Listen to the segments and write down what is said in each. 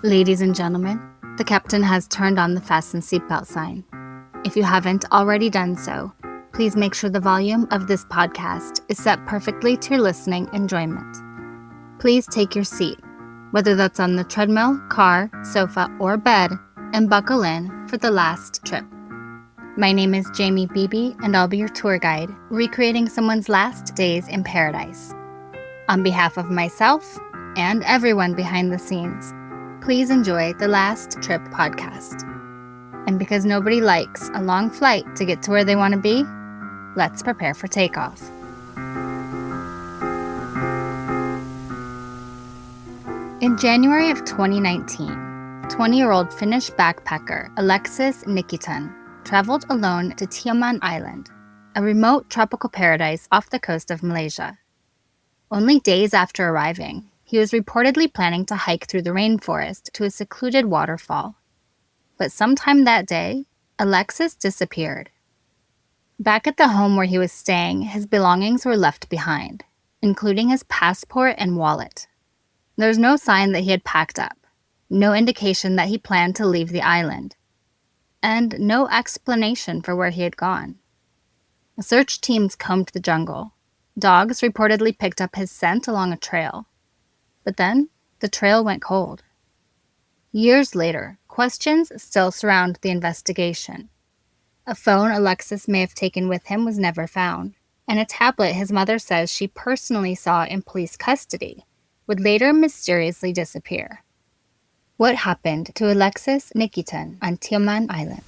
Ladies and gentlemen, the captain has turned on the fasten seatbelt sign. If you haven't already done so, please make sure the volume of this podcast is set perfectly to your listening enjoyment. Please take your seat, whether that's on the treadmill, car, sofa, or bed, and buckle in for the last trip. My name is Jamie Beebe, and I'll be your tour guide, recreating someone's last days in paradise. On behalf of myself and everyone behind the scenes, please enjoy the Last Trip podcast. And because nobody likes a long flight to get to where they want to be, let's prepare for takeoff. In January of 2019, 20-year-old Finnish backpacker Aleksis Nikitin traveled alone to Tioman Island, a remote tropical paradise off the coast of Malaysia. Only days after arriving, he was reportedly planning to hike through the rainforest to a secluded waterfall. But sometime that day, Aleksis disappeared. Back at the home where he was staying, his belongings were left behind, including his passport and wallet. There's no sign that he had packed up, no indication that he planned to leave the island, and no explanation for where he had gone. Search teams combed the jungle. Dogs reportedly picked up his scent along a trail. But then, the trail went cold. Years later, questions still surround the investigation. A phone Aleksis may have taken with him was never found, and a tablet his mother says she personally saw in police custody would later mysteriously disappear. What happened to Aleksis Nikitin on Tioman Island?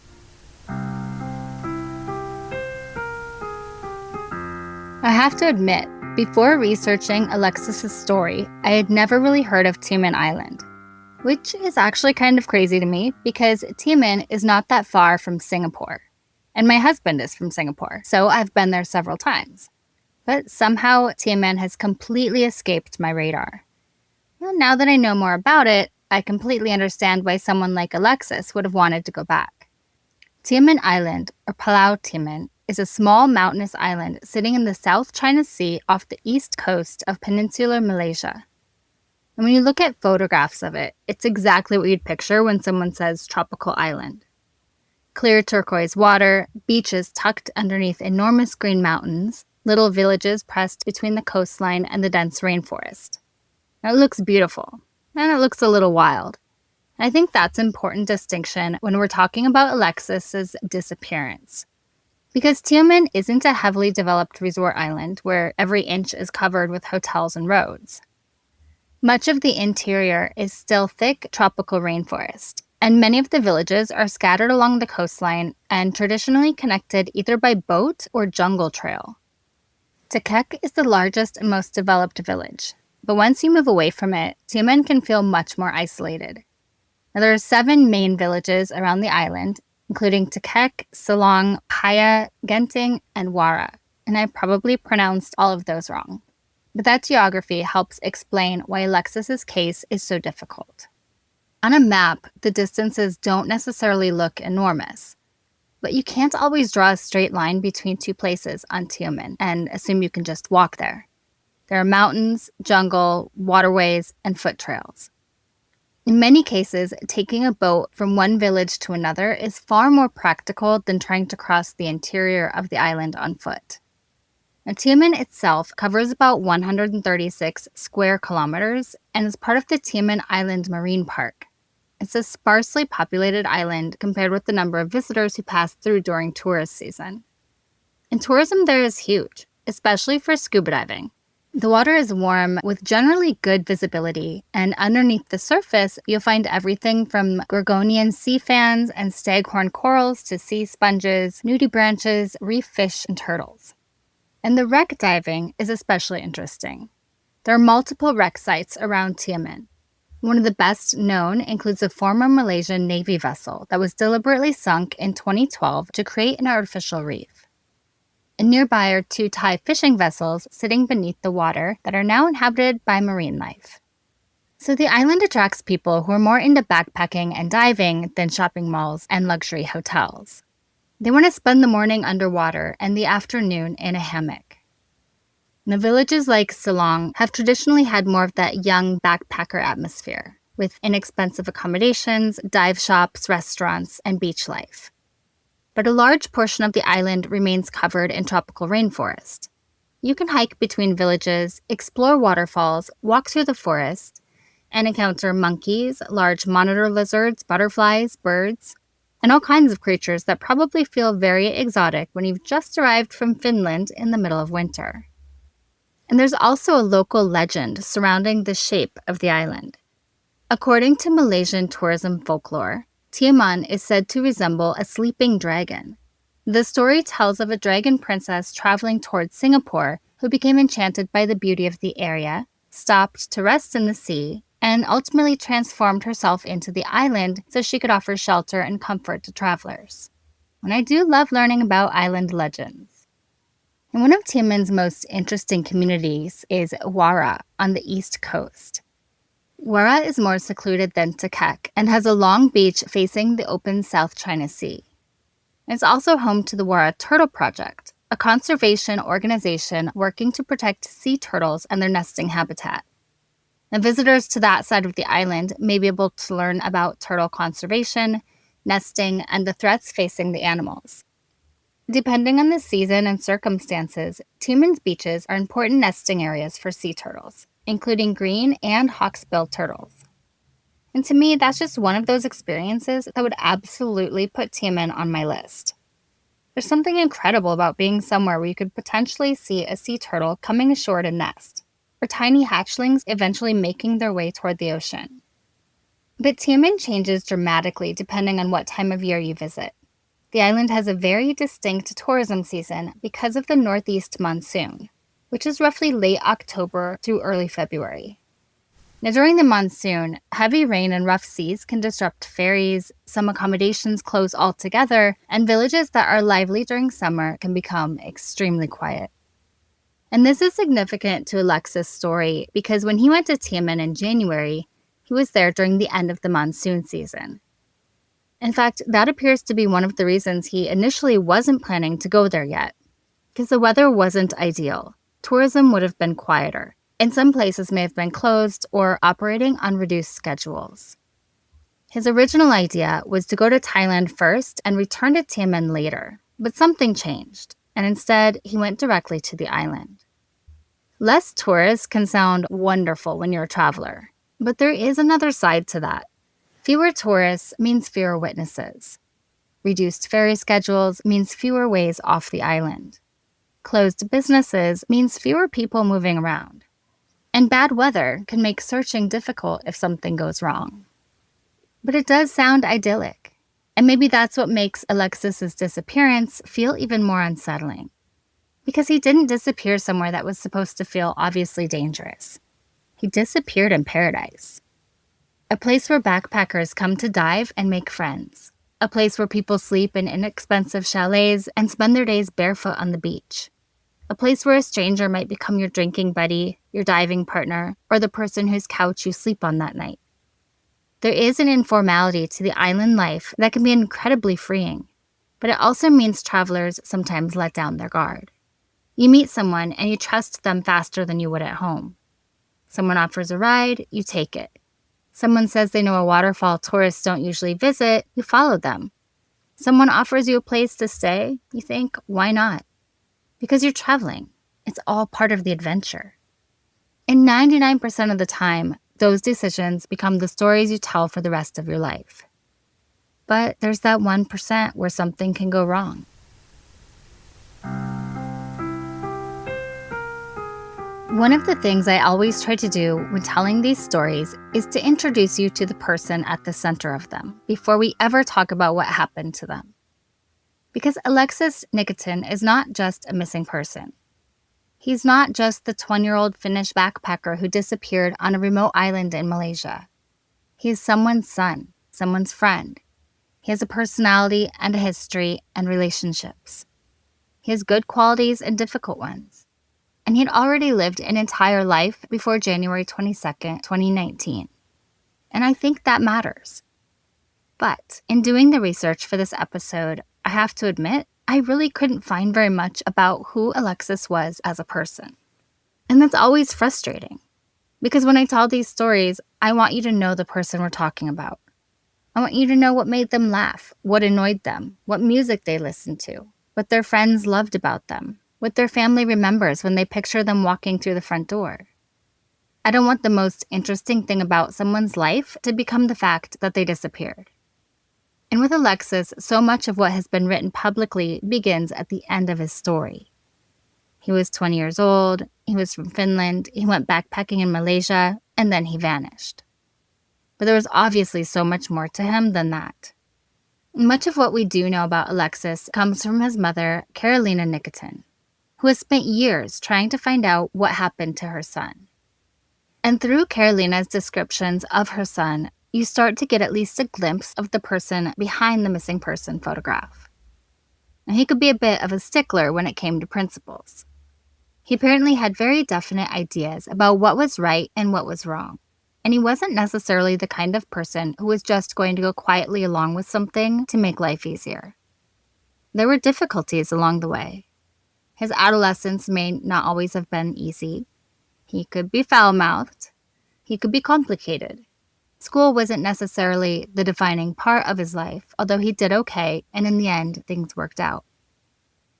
I have to admit, before researching Aleksis' story, I had never really heard of Tioman Island, which is actually kind of crazy to me because Tioman is not that far from Singapore, and my husband is from Singapore, so I've been there several times. But somehow Tioman has completely escaped my radar. Well, now that I know more about it, I completely understand why someone like Aleksis would have wanted to go back. Tioman Island, or Pulau Tioman, is a small mountainous island sitting in the South China Sea off the east coast of peninsular Malaysia. And when you look at photographs of it, it's exactly what you'd picture when someone says tropical island. Clear turquoise water, beaches tucked underneath enormous green mountains, little villages pressed between the coastline and the dense rainforest. Now, it looks beautiful, and it looks a little wild. I think that's an important distinction when we're talking about Aleksis' disappearance. Because Tioman isn't a heavily developed resort island where every inch is covered with hotels and roads. Much of the interior is still thick tropical rainforest, and many of the villages are scattered along the coastline and traditionally connected either by boat or jungle trail. Tekek is the largest and most developed village, but once you move away from it, Tioman can feel much more isolated. Now, there are 7 main villages around the island, including Tekek, Selong, Paya, Genting, and Wara, and I probably pronounced all of those wrong. But that geography helps explain why Aleksis' case is so difficult. On a map, the distances don't necessarily look enormous, but you can't always draw a straight line between 2 places on Tioman and assume you can just walk there. There are mountains, jungle, waterways, and foot trails. In many cases, taking a boat from one village to another is far more practical than trying to cross the interior of the island on foot. Now, Tioman itself covers about 136 square kilometers and is part of the Tioman Island Marine Park. It's a sparsely populated island compared with the number of visitors who pass through during tourist season. And tourism there is huge, especially for scuba diving. The water is warm with generally good visibility, and underneath the surface, you'll find everything from gorgonian sea fans and staghorn corals to sea sponges, nudibranches, reef fish, and turtles. And the wreck diving is especially interesting. There are multiple wreck sites around Tioman. One of the best known includes a former Malaysian Navy vessel that was deliberately sunk in 2012 to create an artificial reef. And nearby are 2 Thai fishing vessels sitting beneath the water that are now inhabited by marine life. So the island attracts people who are more into backpacking and diving than shopping malls and luxury hotels. They want to spend the morning underwater and the afternoon in a hammock. Now, villages like Selong have traditionally had more of that young backpacker atmosphere. with inexpensive accommodations, dive shops, restaurants, and beach life. But a large portion of the island remains covered in tropical rainforest. You can hike between villages, explore waterfalls, walk through the forest, and encounter monkeys, large monitor lizards, butterflies, birds, and all kinds of creatures that probably feel very exotic when you've just arrived from Finland in the middle of winter. And there's also a local legend surrounding the shape of the island. According to Malaysian tourism folklore, Tioman is said to resemble a sleeping dragon. The story tells of a dragon princess traveling towards Singapore who became enchanted by the beauty of the area, stopped to rest in the sea, and ultimately transformed herself into the island so she could offer shelter and comfort to travelers. And I do love learning about island legends. And one of Tioman's most interesting communities is Wara on the east coast. Wara is more secluded than Takek and has a long beach facing the open South China Sea. It's also home to the Wara Turtle Project, a conservation organization working to protect sea turtles and their nesting habitat. And visitors to that side of the island may be able to learn about turtle conservation, nesting, and the threats facing the animals. Depending on the season and circumstances, Tioman's beaches are important nesting areas for sea turtles, including green and hawksbill turtles. And to me, that's just one of those experiences that would absolutely put Tioman on my list. There's something incredible about being somewhere where you could potentially see a sea turtle coming ashore to nest, or tiny hatchlings eventually making their way toward the ocean. But Tioman changes dramatically depending on what time of year you visit. The island has a very distinct tourism season because of the northeast monsoon, which is roughly late October through early February. Now, during the monsoon, heavy rain and rough seas can disrupt ferries, some accommodations close altogether, and villages that are lively during summer can become extremely quiet. And this is significant to Aleksis' story because when he went to Tioman in January, he was there during the end of the monsoon season. In fact, that appears to be one of the reasons he initially wasn't planning to go there yet, because the weather wasn't ideal. Tourism would have been quieter, and some places may have been closed or operating on reduced schedules. His original idea was to go to Thailand first and return to Tioman later, but something changed, and instead he went directly to the island. Less tourists can sound wonderful when you're a traveler, but there is another side to that. Fewer tourists means fewer witnesses. Reduced ferry schedules means fewer ways off the island. Closed businesses means fewer people moving around. And bad weather can make searching difficult if something goes wrong. But it does sound idyllic. And maybe that's what makes Aleksis' disappearance feel even more unsettling. Because he didn't disappear somewhere that was supposed to feel obviously dangerous. He disappeared in paradise. A place where backpackers come to dive and make friends. A place where people sleep in inexpensive chalets and spend their days barefoot on the beach. A place where a stranger might become your drinking buddy, your diving partner, or the person whose couch you sleep on that night. There is an informality to the island life that can be incredibly freeing, but it also means travelers sometimes let down their guard. You meet someone and you trust them faster than you would at home. Someone offers a ride, you take it. Someone says they know a waterfall tourists don't usually visit, you follow them. Someone offers you a place to stay, you think, why not? Because you're traveling. It's all part of the adventure. And 99% of the time, those decisions become the stories you tell for the rest of your life. But there's that 1% where something can go wrong. One of the things I always try to do when telling these stories is to introduce you to the person at the center of them before we ever talk about what happened to them. Because Aleksis Nikitin is not just a missing person. He's not just the 20-year-old Finnish backpacker who disappeared on a remote island in Malaysia. He's someone's son, someone's friend. He has a personality and a history and relationships. He has good qualities and difficult ones. And he'd already lived an entire life before January 22nd, 2019. And I think that matters. But in doing the research for this episode, I have to admit, I really couldn't find very much about who Aleksis was as a person. And that's always frustrating. Because when I tell these stories, I want you to know the person we're talking about. I want you to know what made them laugh, what annoyed them, what music they listened to, what their friends loved about them, what their family remembers when they picture them walking through the front door. I don't want the most interesting thing about someone's life to become the fact that they disappeared. And with Aleksis, so much of what has been written publicly begins at the end of his story. He was 20 years old, he was from Finland, he went backpacking in Malaysia, and then he vanished. But there was obviously so much more to him than that. Much of what we do know about Aleksis comes from his mother, Carolina Nikitin, who has spent years trying to find out what happened to her son. And through Carolina's descriptions of her son, you start to get at least a glimpse of the person behind the missing person photograph. And he could be a bit of a stickler when it came to principles. He apparently had very definite ideas about what was right and what was wrong. And he wasn't necessarily the kind of person who was just going to go quietly along with something to make life easier. There were difficulties along the way. His adolescence may not always have been easy. He could be foul-mouthed. He could be complicated. School wasn't necessarily the defining part of his life, although he did okay, and in the end, things worked out.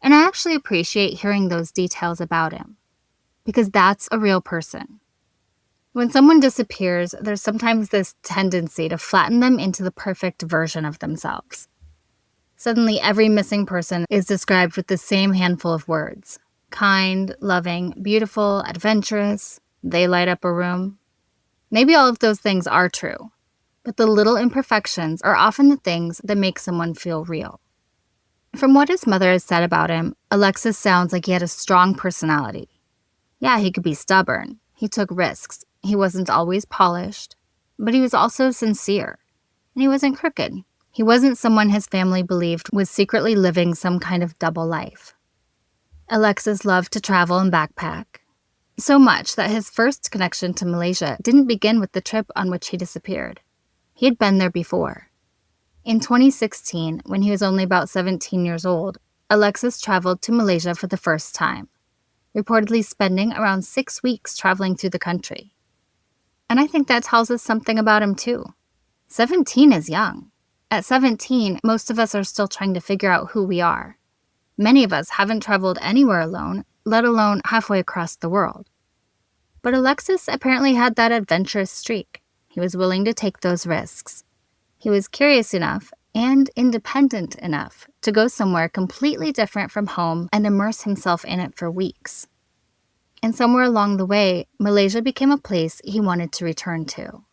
And I actually appreciate hearing those details about him, because that's a real person. When someone disappears, there's sometimes this tendency to flatten them into the perfect version of themselves. Suddenly, every missing person is described with the same handful of words. Kind, loving, beautiful, adventurous. They light up a room. Maybe all of those things are true, but the little imperfections are often the things that make someone feel real. From what his mother has said about him, Aleksis sounds like he had a strong personality. Yeah, he could be stubborn. He took risks. He wasn't always polished, but he was also sincere. And he wasn't crooked. He wasn't someone his family believed was secretly living some kind of double life. Aleksis loved to travel and backpack. So much that his first connection to Malaysia didn't begin with the trip on which he disappeared. He had been there before. In 2016, when he was only about 17 years old, Aleksis traveled to Malaysia for the first time, reportedly spending around 6 weeks traveling through the country. And I think that tells us something about him too. 17 is young. At 17, most of us are still trying to figure out who we are. Many of us haven't traveled anywhere alone, let alone halfway across the world. But Aleksis apparently had that adventurous streak. He was willing to take those risks. He was curious enough and independent enough to go somewhere completely different from home and immerse himself in it for weeks. And somewhere along the way, Malaysia became a place he wanted to return to.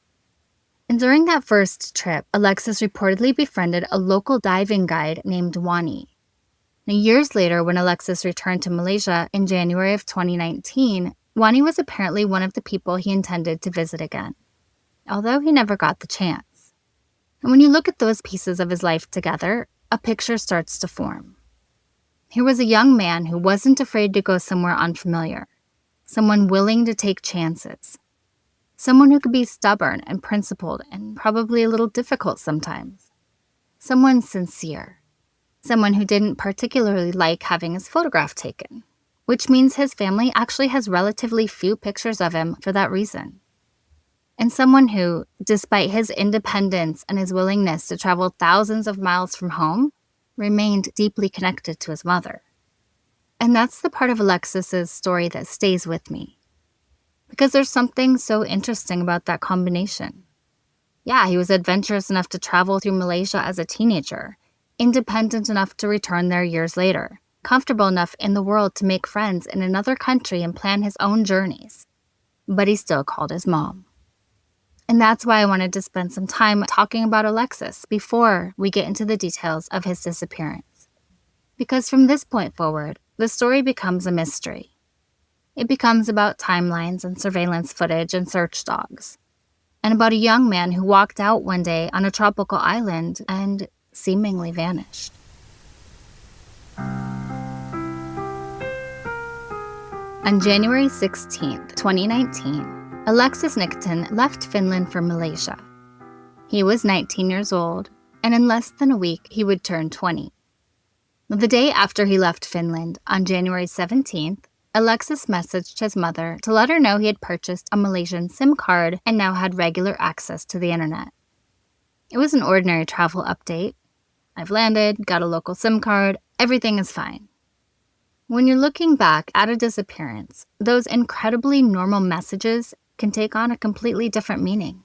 And during that first trip, Aleksis reportedly befriended a local diving guide named Wani. Now, years later, when Aleksis returned to Malaysia in January of 2019, Wani was apparently one of the people he intended to visit again, although he never got the chance. And when you look at those pieces of his life together, a picture starts to form. Here was a young man who wasn't afraid to go somewhere unfamiliar, someone willing to take chances, someone who could be stubborn and principled and probably a little difficult sometimes, someone sincere, someone who didn't particularly like having his photograph taken, which means his family actually has relatively few pictures of him for that reason. And someone who, despite his independence and his willingness to travel thousands of miles from home, remained deeply connected to his mother. And that's the part of Alexis's story that stays with me. Because there's something so interesting about that combination. Yeah, he was adventurous enough to travel through Malaysia as a teenager, independent enough to return there years later, comfortable enough in the world to make friends in another country and plan his own journeys. But he still called his mom. And that's why I wanted to spend some time talking about Aleksis before we get into the details of his disappearance. Because from this point forward, the story becomes a mystery. It becomes about timelines and surveillance footage and search dogs, and about a young man who walked out one day on a tropical island and seemingly vanished. On January 16, 2019, Aleksis Nikitin left Finland for Malaysia. He was 19 years old, and in less than a week, he would turn 20. The day after he left Finland, on January 17th, Aleksis messaged his mother to let her know he had purchased a Malaysian SIM card and now had regular access to the internet. It was an ordinary travel update. I've landed, got a local SIM card, everything is fine. When you're looking back at a disappearance, those incredibly normal messages can take on a completely different meaning.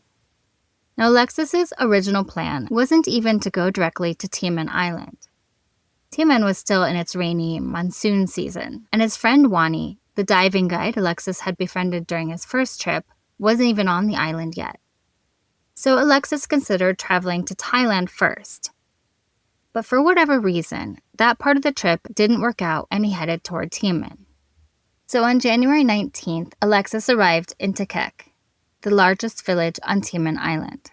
Now, Alexis's original plan wasn't even to go directly to Tioman Island. Tioman was still in its rainy monsoon season, and his friend Wani, the diving guide Aleksis had befriended during his first trip, wasn't even on the island yet. So Aleksis considered traveling to Thailand first. But for whatever reason, that part of the trip didn't work out and he headed toward Tioman. So on January 19th, Aleksis arrived in Tekek, the largest village on Tioman Island.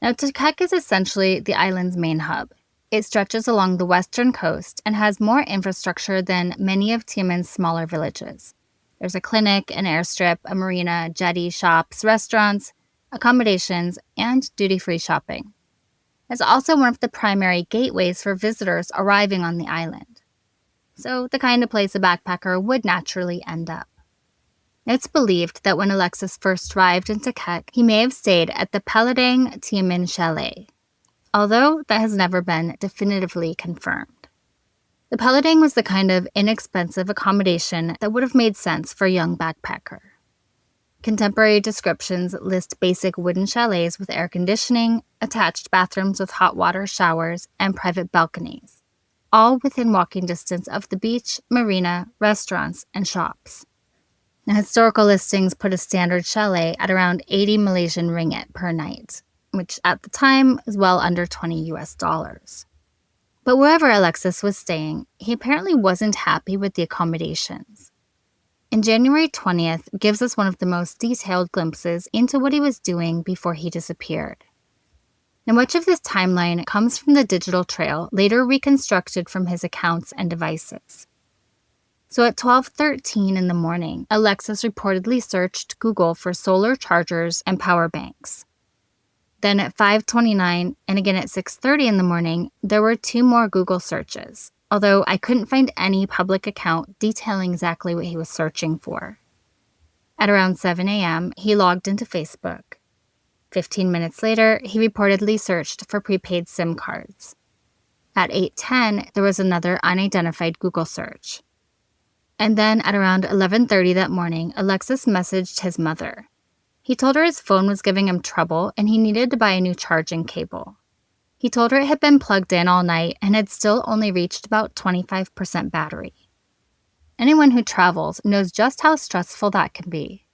Now, Tekek is essentially the island's main hub. It stretches along the western coast and has more infrastructure than many of Tioman's smaller villages. There's a clinic, an airstrip, a marina, jetty, shops, restaurants, accommodations, and duty-free shopping. It's also one of the primary gateways for visitors arriving on the island. So the kind of place a backpacker would naturally end up. It's believed that when Aleksis first arrived in Tekek, he may have stayed at the Paladang Tioman Chalet, although that has never been definitively confirmed. The Paladang was the kind of inexpensive accommodation that would have made sense for a young backpacker. Contemporary descriptions list basic wooden chalets with air conditioning, attached bathrooms with hot water showers, and private balconies, all within walking distance of the beach, marina, restaurants, and shops. Now, historical listings put a standard chalet at around 80 Malaysian ringgit per night, which at the time is well under $20 US. But wherever Aleksis was staying, he apparently wasn't happy with the accommodations. And January 20th gives us one of the most detailed glimpses into what he was doing before he disappeared. Now, much of this timeline comes from the digital trail later reconstructed from his accounts and devices. So at 12:13 in the morning, Aleksis reportedly searched Google for solar chargers and power banks. Then at 5:29 and again at 6:30 in the morning, there were 2 more Google searches, although I couldn't find any public account detailing exactly what he was searching for. At around 7 a.m., he logged into Facebook. 15 minutes later, he reportedly searched for prepaid SIM cards. At 8:10, there was another unidentified Google search. And then at around 11:30 that morning, Aleksis messaged his mother. He told her his phone was giving him trouble and he needed to buy a new charging cable. He told her it had been plugged in all night and had still only reached about 25% battery. Anyone who travels knows just how stressful that can be.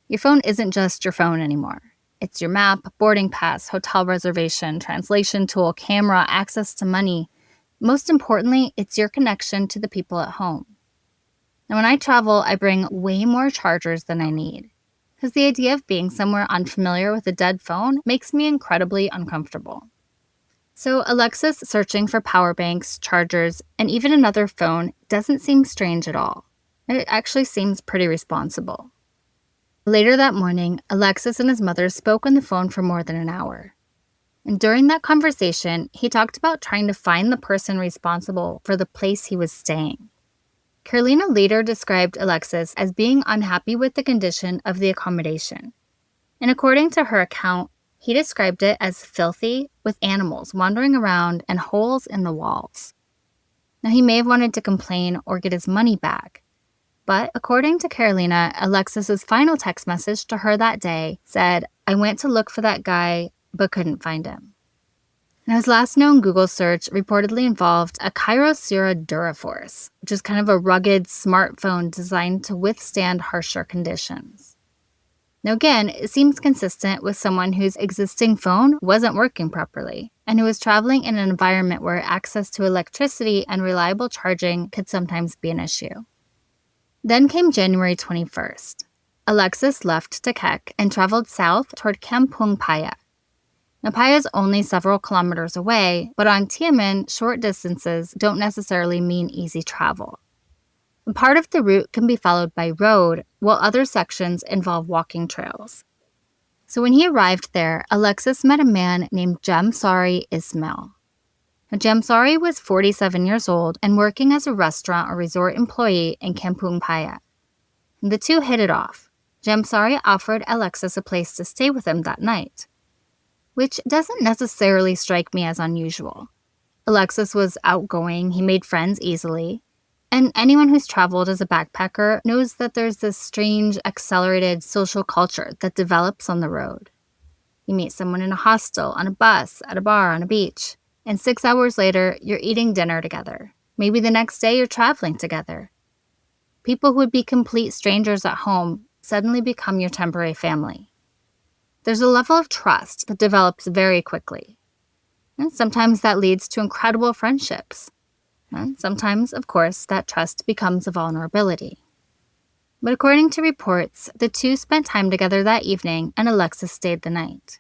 Your phone isn't just your phone anymore. It's your map, boarding pass, hotel reservation, translation tool, camera, access to money. Most importantly, it's your connection to the people at home. Now, when I travel, I bring way more chargers than I need, because the idea of being somewhere unfamiliar with a dead phone makes me incredibly uncomfortable. So Aleksis searching for power banks, chargers, and even another phone doesn't seem strange at all. It actually seems pretty responsible. Later that morning, Aleksis and his mother spoke on the phone for more than an hour. And during that conversation, he talked about trying to find the person responsible for the place he was staying. Carolina later described Aleksis as being unhappy with the condition of the accommodation. And according to her account, he described it as filthy, with animals wandering around and holes in the walls. Now, he may have wanted to complain or get his money back, but according to Carolina, Alexis's final text message to her that day said, "I went to look for that guy, but couldn't find him." Now, his last known Google search reportedly involved a Kyocera Duraforce, which is kind of a rugged smartphone designed to withstand harsher conditions. Now again, it seems consistent with someone whose existing phone wasn't working properly and who was traveling in an environment where access to electricity and reliable charging could sometimes be an issue. Then came January 21st. Aleksis left Tekek and traveled south toward Kampung Paya. Now, Paya is only several kilometers away, but on Tioman, short distances don't necessarily mean easy travel. Part of the route can be followed by road, while other sections involve walking trails. So when he arrived there, Aleksis met a man named Jamsari Ismail. Jamsari was 47 years old and working as a restaurant or resort employee in Kampung Paya. The two hit it off. Jamsari offered Aleksis a place to stay with him that night, which doesn't necessarily strike me as unusual. Aleksis was outgoing, he made friends easily, and anyone who's traveled as a backpacker knows that there's this strange, accelerated social culture that develops on the road. You meet someone in a hostel, on a bus, at a bar, on a beach, and 6 hours later, you're eating dinner together. Maybe the next day you're traveling together. People who would be complete strangers at home suddenly become your temporary family. There's a level of trust that develops very quickly. And sometimes that leads to incredible friendships. And sometimes, of course, that trust becomes a vulnerability. But according to reports, the two spent time together that evening and Aleksis stayed the night.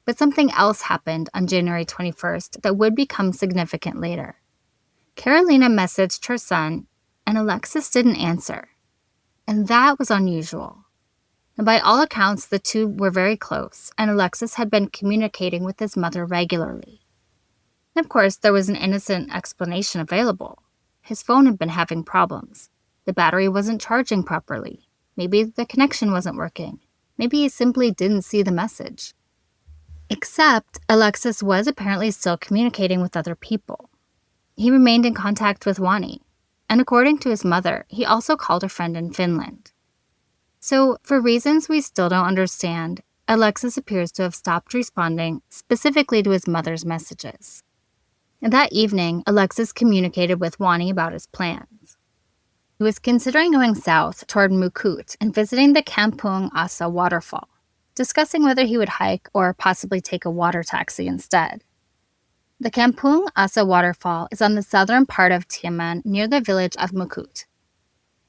But something else happened on January 21st that would become significant later. Carolina messaged her son, and Aleksis didn't answer. And that was unusual. And by all accounts, the two were very close, and Aleksis had been communicating with his mother regularly. And of course, there was an innocent explanation available. His phone had been having problems. The battery wasn't charging properly. Maybe the connection wasn't working. Maybe he simply didn't see the message. Except Aleksis was apparently still communicating with other people. He remained in contact with Wani, and according to his mother, he also called a friend in Finland. So, for reasons we still don't understand, Aleksis appears to have stopped responding specifically to his mother's messages. And that evening, Aleksis communicated with Wani about his plans. He was considering going south toward Mukut and visiting the Kampung Asa waterfall, discussing whether he would hike or possibly take a water taxi instead. The Kampung Asa waterfall is on the southern part of Tioman near the village of Mukut.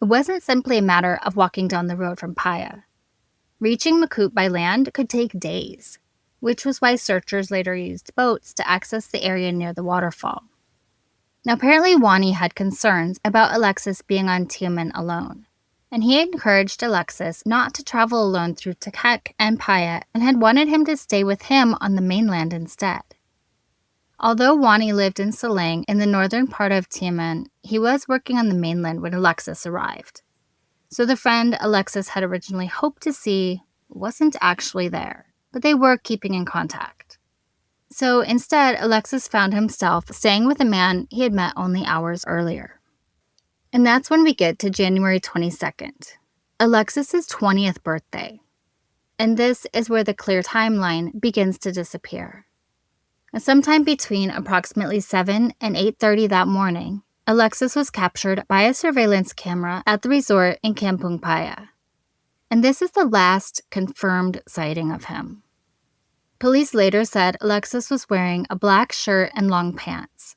It wasn't simply a matter of walking down the road from Paya. Reaching Mukut by land could take days, which was why searchers later used boats to access the area near the waterfall. Now, apparently Wani had concerns about Aleksis being on Tioman alone, and he encouraged Aleksis not to travel alone through Takek and Paya and had wanted him to stay with him on the mainland instead. Although Wani lived in Selang in the northern part of Tioman, he was working on the mainland when Aleksis arrived. So the friend Aleksis had originally hoped to see wasn't actually there, but they were keeping in contact. So instead, Aleksis found himself staying with a man he had met only hours earlier. And that's when we get to January 22nd, Alexis's 20th birthday. And this is where the clear timeline begins to disappear. Sometime between approximately 7 and 8:30 that morning, Aleksis was captured by a surveillance camera at the resort in Kampung Paya. And this is the last confirmed sighting of him. Police later said Aleksis was wearing a black shirt and long pants,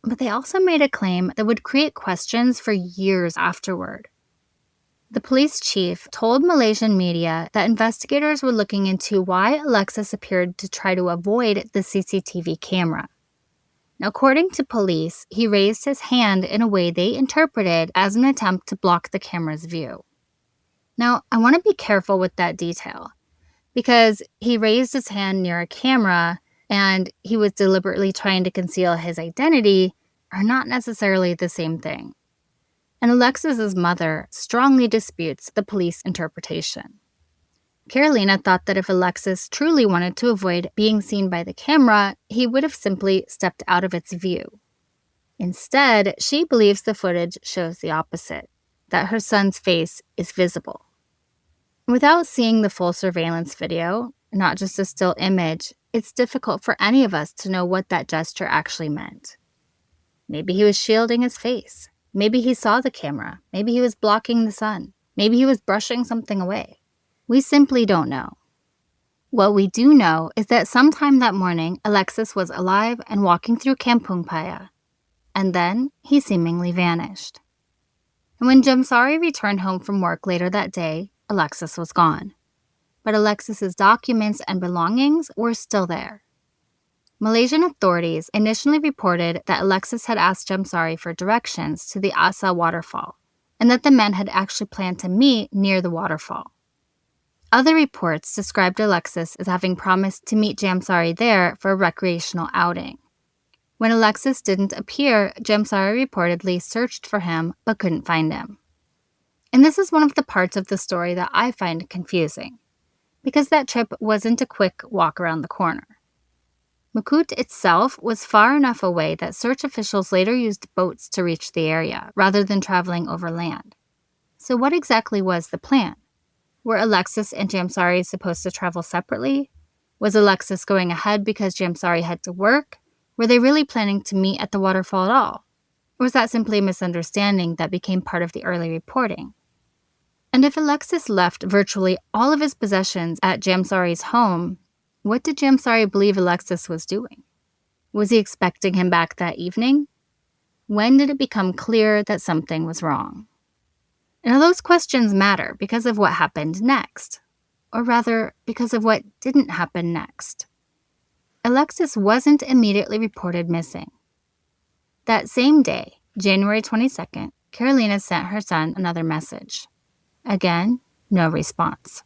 but they also made a claim that would create questions for years afterward. The police chief told Malaysian media that investigators were looking into why Aleksis appeared to try to avoid the CCTV camera. Now, according to police, he raised his hand in a way they interpreted as an attempt to block the camera's view. Now, I want to be careful with that detail, because he raised his hand near a camera and he was deliberately trying to conceal his identity are not necessarily the same thing. And Alexis's mother strongly disputes the police interpretation. Carolina thought that if Aleksis truly wanted to avoid being seen by the camera, he would have simply stepped out of its view. Instead, she believes the footage shows the opposite, that her son's face is visible. Without seeing the full surveillance video, not just a still image, it's difficult for any of us to know what that gesture actually meant. Maybe he was shielding his face. Maybe he saw the camera. Maybe he was blocking the sun. Maybe he was brushing something away. We simply don't know. What we do know is that sometime that morning, Aleksis was alive and walking through Kampung Paya. And then he seemingly vanished. And when Jamsari returned home from work later that day, Aleksis was gone. But Alexis's documents and belongings were still there. Malaysian authorities initially reported that Aleksis had asked Jamsari for directions to the Asa waterfall, and that the men had actually planned to meet near the waterfall. Other reports described Aleksis as having promised to meet Jamsari there for a recreational outing. When Aleksis didn't appear, Jamsari reportedly searched for him but couldn't find him. And this is one of the parts of the story that I find confusing, because that trip wasn't a quick walk around the corner. Mukut itself was far enough away that search officials later used boats to reach the area, rather than traveling overland. So what exactly was the plan? Were Aleksis and Jamsari supposed to travel separately? Was Aleksis going ahead because Jamsari had to work? Were they really planning to meet at the waterfall at all? Or was that simply a misunderstanding that became part of the early reporting? And if Aleksis left virtually all of his possessions at Jamsari's home, what did Jamsari believe Aleksis was doing? Was he expecting him back that evening? When did it become clear that something was wrong? Now, those questions matter because of what happened next, or rather, because of what didn't happen next. Aleksis wasn't immediately reported missing. That same day, January 22nd, Carolina sent her son another message. Again, no response.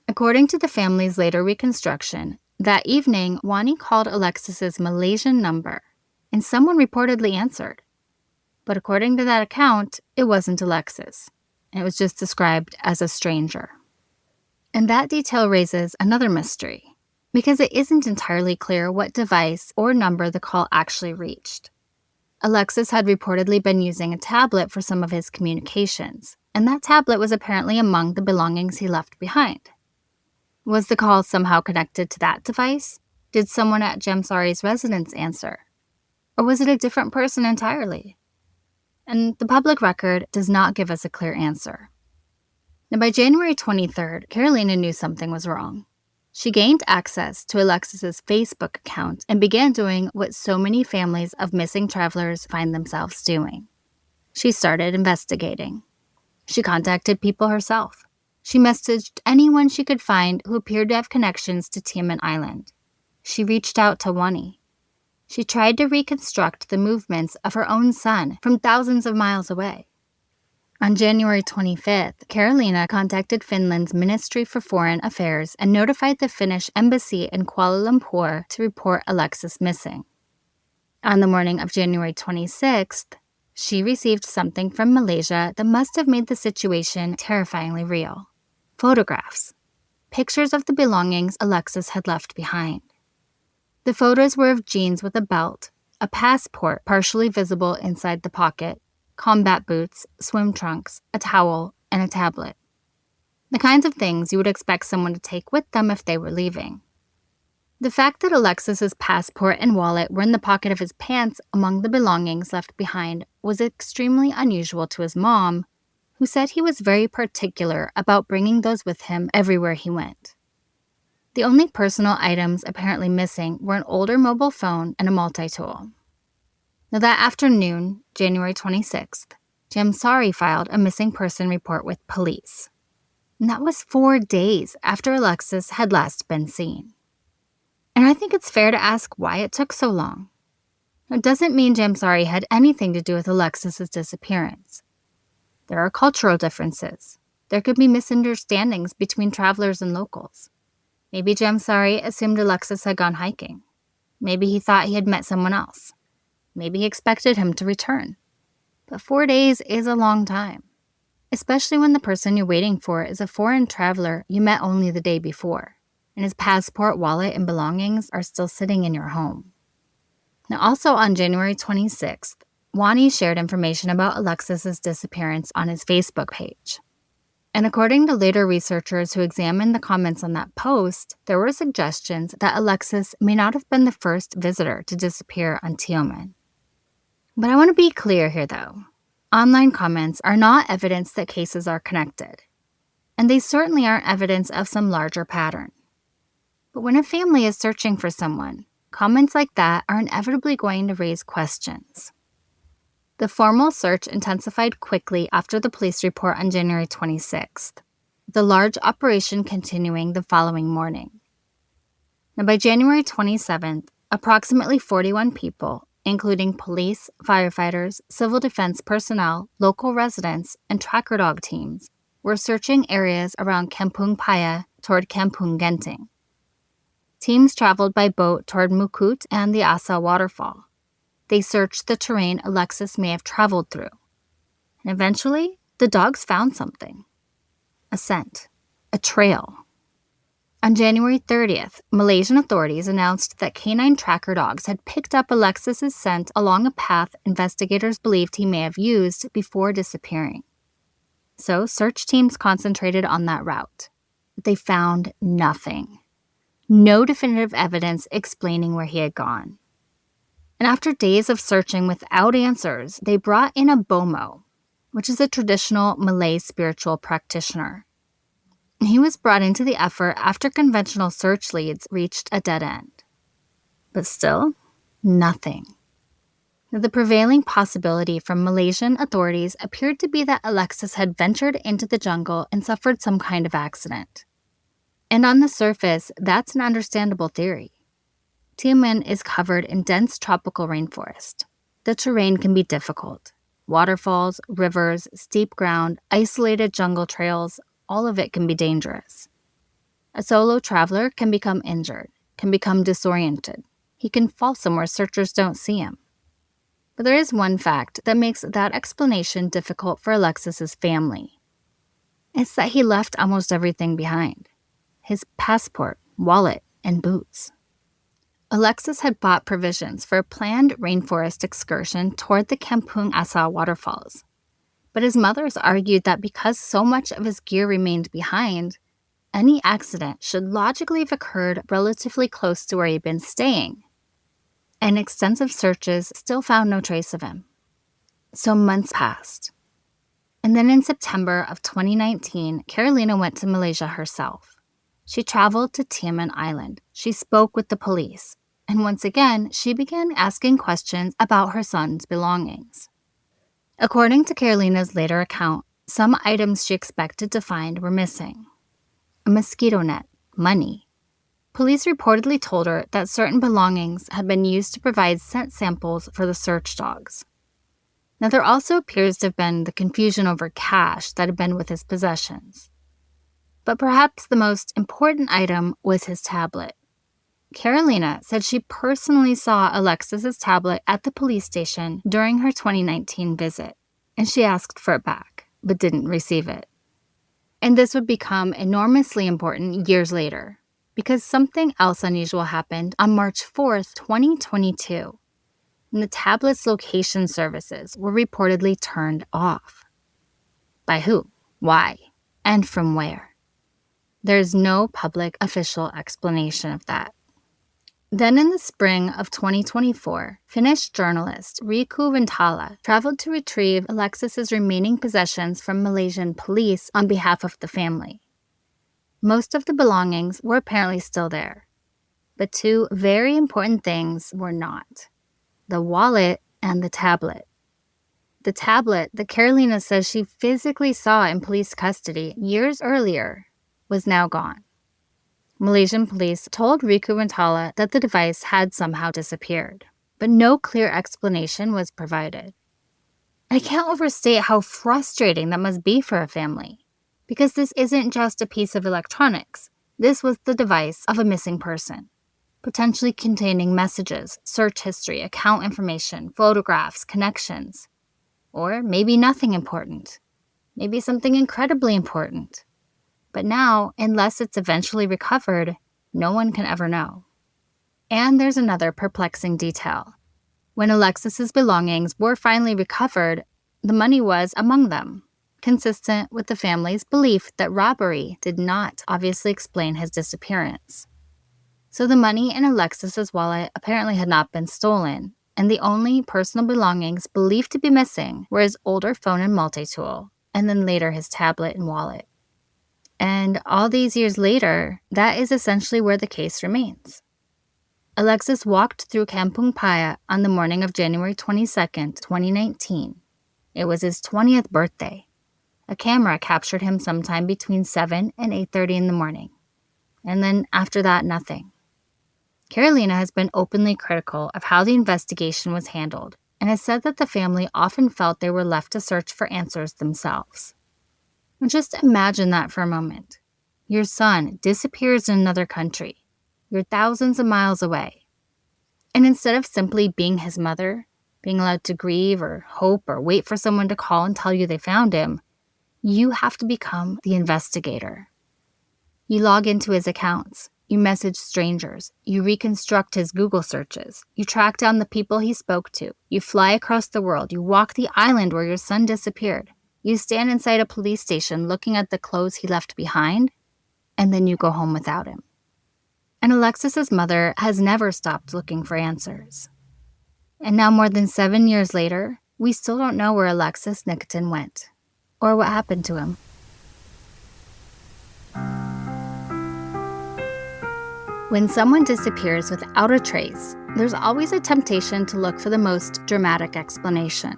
According to the family's later reconstruction, that evening, Wani called Alexis's Malaysian number, and someone reportedly answered. But according to that account, it wasn't Aleksis. It was just described as a stranger. And that detail raises another mystery, because it isn't entirely clear what device or number the call actually reached. Aleksis had reportedly been using a tablet for some of his communications, and that tablet was apparently among the belongings he left behind. Was the call somehow connected to that device? Did someone at Jamsari's residence answer? Or was it a different person entirely? And the public record does not give us a clear answer. Now, by January 23rd, Carolina knew something was wrong. She gained access to Alexis's Facebook account and began doing what so many families of missing travelers find themselves doing. She started investigating. She contacted people herself. She messaged anyone she could find who appeared to have connections to Tioman Island. She reached out to Wani. She tried to reconstruct the movements of her own son from thousands of miles away. On January 25th, Carolina contacted Finland's Ministry for Foreign Affairs and notified the Finnish embassy in Kuala Lumpur to report Aleksis missing. On the morning of January 26th, she received something from Malaysia that must have made the situation terrifyingly real. Photographs. Pictures of the belongings Aleksis had left behind. The photos were of jeans with a belt, a passport partially visible inside the pocket, combat boots, swim trunks, a towel, and a tablet. The kinds of things you would expect someone to take with them if they were leaving. The fact that Alexis's passport and wallet were in the pocket of his pants among the belongings left behind was extremely unusual to his mom, who said he was very particular about bringing those with him everywhere he went. The only personal items apparently missing were an older mobile phone and a multi-tool. Now, that afternoon, January 26th, Jamsari filed a missing person report with police. And that was 4 days after Aleksis had last been seen. And I think it's fair to ask why it took so long. It doesn't mean Jamsari had anything to do with Alexis's disappearance. There are cultural differences. There could be misunderstandings between travelers and locals. Maybe Jamsari assumed Aleksis had gone hiking. Maybe he thought he had met someone else. Maybe he expected him to return. But 4 days is a long time, especially when the person you're waiting for is a foreign traveler you met only the day before, and his passport, wallet, and belongings are still sitting in your home. Now, also on January 26th, Wani shared information about Alexis's disappearance on his Facebook page. And according to later researchers who examined the comments on that post, there were suggestions that Aleksis may not have been the first visitor to disappear on Tioman. But I want to be clear here, though. Online comments are not evidence that cases are connected, and they certainly aren't evidence of some larger pattern. But when a family is searching for someone, comments like that are inevitably going to raise questions. The formal search intensified quickly after the police report on January 26th, the large operation continuing the following morning. Now, by January 27th, approximately 41 people, including police, firefighters, civil defense personnel, local residents, and tracker dog teams, were searching areas around Kampung Paya toward Kampung Genting. Teams traveled by boat toward Mukut and the Asa waterfall. they searched the terrain Aleksis may have traveled through. And eventually, the dogs found something. A scent. A trail. On January 30th, Malaysian authorities announced that canine tracker dogs had picked up Alexis' scent along a path investigators believed he may have used before disappearing. So search teams concentrated on that route. But they found nothing. No definitive evidence explaining where he had gone. And after days of searching without answers, they brought in a bomo, which is a traditional Malay spiritual practitioner. He was brought into the effort after conventional search leads reached a dead end. But still, nothing. The prevailing possibility from Malaysian authorities appeared to be that Aleksis had ventured into the jungle and suffered some kind of accident. And on the surface, that's an understandable theory. Tioman is covered in dense tropical rainforest. The terrain can be difficult. Waterfalls, rivers, steep ground, isolated jungle trails, all of it can be dangerous. A solo traveler can become injured, can become disoriented. He can fall somewhere searchers don't see him. But there is one fact that makes that explanation difficult for Alexis' family. It's that he left almost everything behind. His passport, wallet, and boots. Aleksis had bought provisions for a planned rainforest excursion toward the Kampung Asa waterfalls. But his mothers argued that because so much of his gear remained behind, any accident should logically have occurred relatively close to where he'd been staying. And extensive searches still found no trace of him. So months passed. And then in September of 2019, Carolina went to Malaysia herself. She traveled to Tioman Island. She spoke with the police. And once again, she began asking questions about her son's belongings. According to Carolina's later account, some items she expected to find were missing. A mosquito net, money. Police reportedly told her that certain belongings had been used to provide scent samples for the search dogs. Now, there also appears to have been the confusion over cash that had been with his possessions. But perhaps the most important item was his tablet. Carolina said she personally saw Alexis' tablet at the police station during her 2019 visit, and she asked for it back, but didn't receive it. And this would become enormously important years later, because something else unusual happened on March 4th, 2022, and the tablet's location services were reportedly turned off. By who? Why? And from where? There's no public official explanation of that. Then in the spring of 2024, Finnish journalist Riku Rintala traveled to retrieve Alexis' remaining possessions from Malaysian police on behalf of the family. Most of the belongings were apparently still there, but two very important things were not: the wallet and the tablet. The tablet that Carolina says she physically saw in police custody years earlier was now gone. Malaysian police told Riku Rintala that the device had somehow disappeared, but no clear explanation was provided. I can't overstate how frustrating that must be for a family, because this isn't just a piece of electronics. This was the device of a missing person, potentially containing messages, search history, account information, photographs, connections. Or maybe nothing important. Maybe something incredibly important. But now, unless it's eventually recovered, no one can ever know. And there's another perplexing detail. When Alexis' belongings were finally recovered, the money was among them, consistent with the family's belief that robbery did not obviously explain his disappearance. So the money in Alexis' wallet apparently had not been stolen, and the only personal belongings believed to be missing were his older phone and multi-tool, and then later his tablet and wallet. And all these years later, that is essentially where the case remains. Aleksis walked through Kampung Paya on the morning of January 22nd, 2019. It was his 20th birthday. A camera captured him sometime between 7 and 8:30 in the morning. And then after that, nothing. Carolina has been openly critical of how the investigation was handled and has said that the family often felt they were left to search for answers themselves. And just imagine that for a moment. Your son disappears in another country. You're thousands of miles away. And instead of simply being his mother, being allowed to grieve or hope or wait for someone to call and tell you they found him. You have to become the investigator. You log into his accounts. You message strangers. You reconstruct his Google searches. You track down the people he spoke to. You fly across the world. You walk the island where your son disappeared. You stand inside a police station looking at the clothes he left behind, and then you go home without him. And Alexis's mother has never stopped looking for answers. And now, more than 7 years later, we still don't know where Aleksis Nikitin went, or what happened to him. When someone disappears without a trace, there's always a temptation to look for the most dramatic explanation.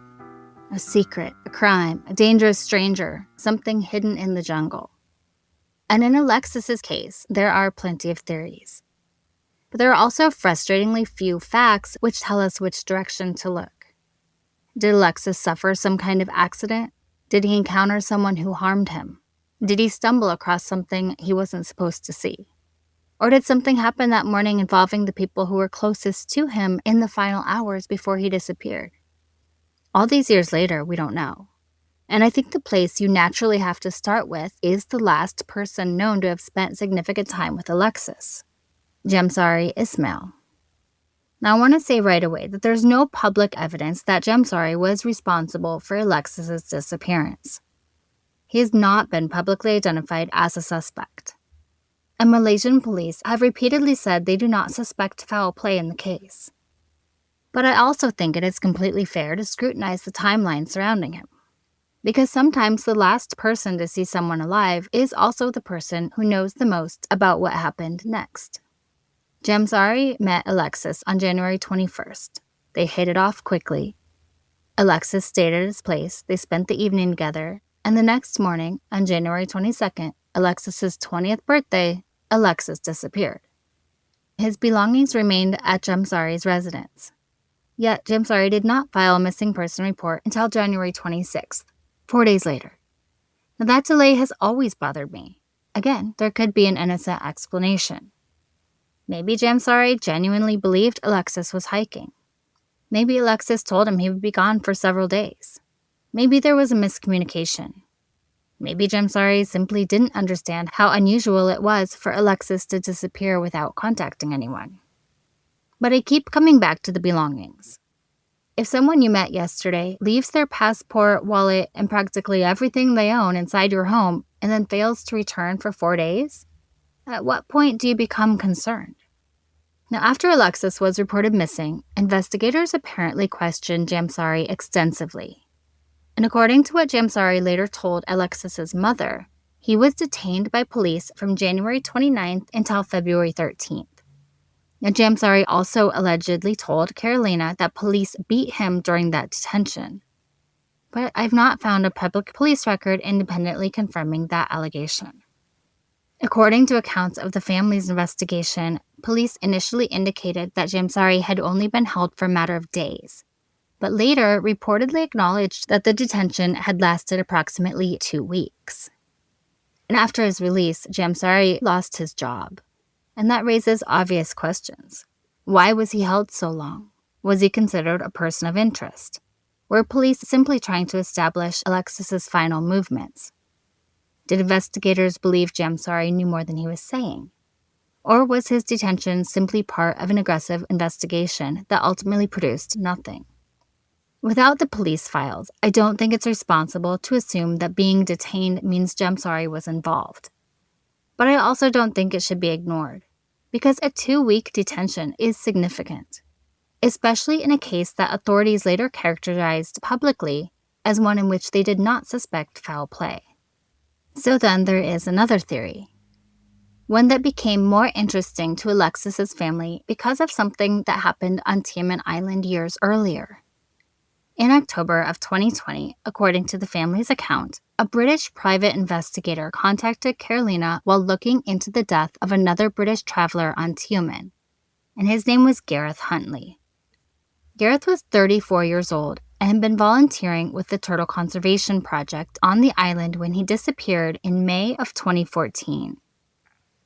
A secret, a crime, a dangerous stranger, something hidden in the jungle. And in Alexis's case, there are plenty of theories. But there are also frustratingly few facts which tell us which direction to look. Did Aleksis suffer some kind of accident? Did he encounter someone who harmed him? Did he stumble across something he wasn't supposed to see? Or did something happen that morning involving the people who were closest to him in the final hours before he disappeared? All these years later, we don't know. And I think the place you naturally have to start with is the last person known to have spent significant time with Aleksis, Jamsari Ismail. Now, I want to say right away that there's no public evidence that Jamsari was responsible for Alexis's disappearance. He has not been publicly identified as a suspect. And Malaysian police have repeatedly said they do not suspect foul play in the case. But I also think it is completely fair to scrutinize the timeline surrounding him. Because sometimes the last person to see someone alive is also the person who knows the most about what happened next. Jamsari met Aleksis on January 21st. They hit it off quickly. Aleksis stayed at his place, they spent the evening together, and the next morning, on January 22nd, Alexis's 20th birthday, Aleksis disappeared. His belongings remained at Jamsari's residence. Yet Jamsari did not file a missing person report until January 26th, 4 days later. Now that delay has always bothered me. Again, there could be an innocent explanation. Maybe Jamsari genuinely believed Aleksis was hiking. Maybe Aleksis told him he would be gone for several days. Maybe there was a miscommunication. Maybe Jamsari simply didn't understand how unusual it was for Aleksis to disappear without contacting anyone. But I keep coming back to the belongings. If someone you met yesterday leaves their passport, wallet, and practically everything they own inside your home and then fails to return for 4 days, at what point do you become concerned? Now, after Aleksis was reported missing, investigators apparently questioned Jamsari extensively. And according to what Jamsari later told Alexis's mother, he was detained by police from January 29th until February 13th. Now, Jamsari also allegedly told Carolina that police beat him during that detention. But I've not found a public police record independently confirming that allegation. According to accounts of the family's investigation, police initially indicated that Jamsari had only been held for a matter of days, but later reportedly acknowledged that the detention had lasted approximately 2 weeks. And after his release, Jamsari lost his job. And that raises obvious questions. Why was he held so long? Was he considered a person of interest? Were police simply trying to establish Alexis's final movements? Did investigators believe Jamsari knew more than he was saying? Or was his detention simply part of an aggressive investigation that ultimately produced nothing? Without the police files, I don't think it's responsible to assume that being detained means Jamsari was involved. But I also don't think it should be ignored, because a 2-week detention is significant, especially in a case that authorities later characterized publicly as one in which they did not suspect foul play. So then there is another theory, one that became more interesting to Alexis's family because of something that happened on Tioman Island years earlier. In October of 2020, according to the family's account, a British private investigator contacted Carolina while looking into the death of another British traveler on Tioman, and his name was Gareth Huntley. Gareth was 34 years old and had been volunteering with the Turtle Conservation Project on the island when he disappeared in May of 2014.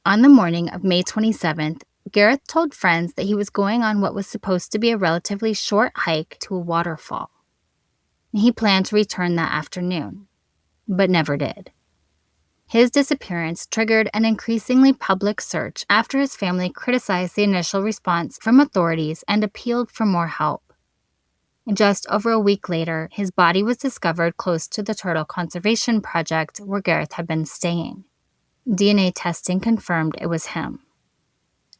On the morning of May 27th, Gareth told friends that he was going on what was supposed to be a relatively short hike to a waterfall. He planned to return that afternoon, but never did. His disappearance triggered an increasingly public search after his family criticized the initial response from authorities and appealed for more help. And just over a week later, his body was discovered close to the turtle conservation project where Gareth had been staying. DNA testing confirmed it was him.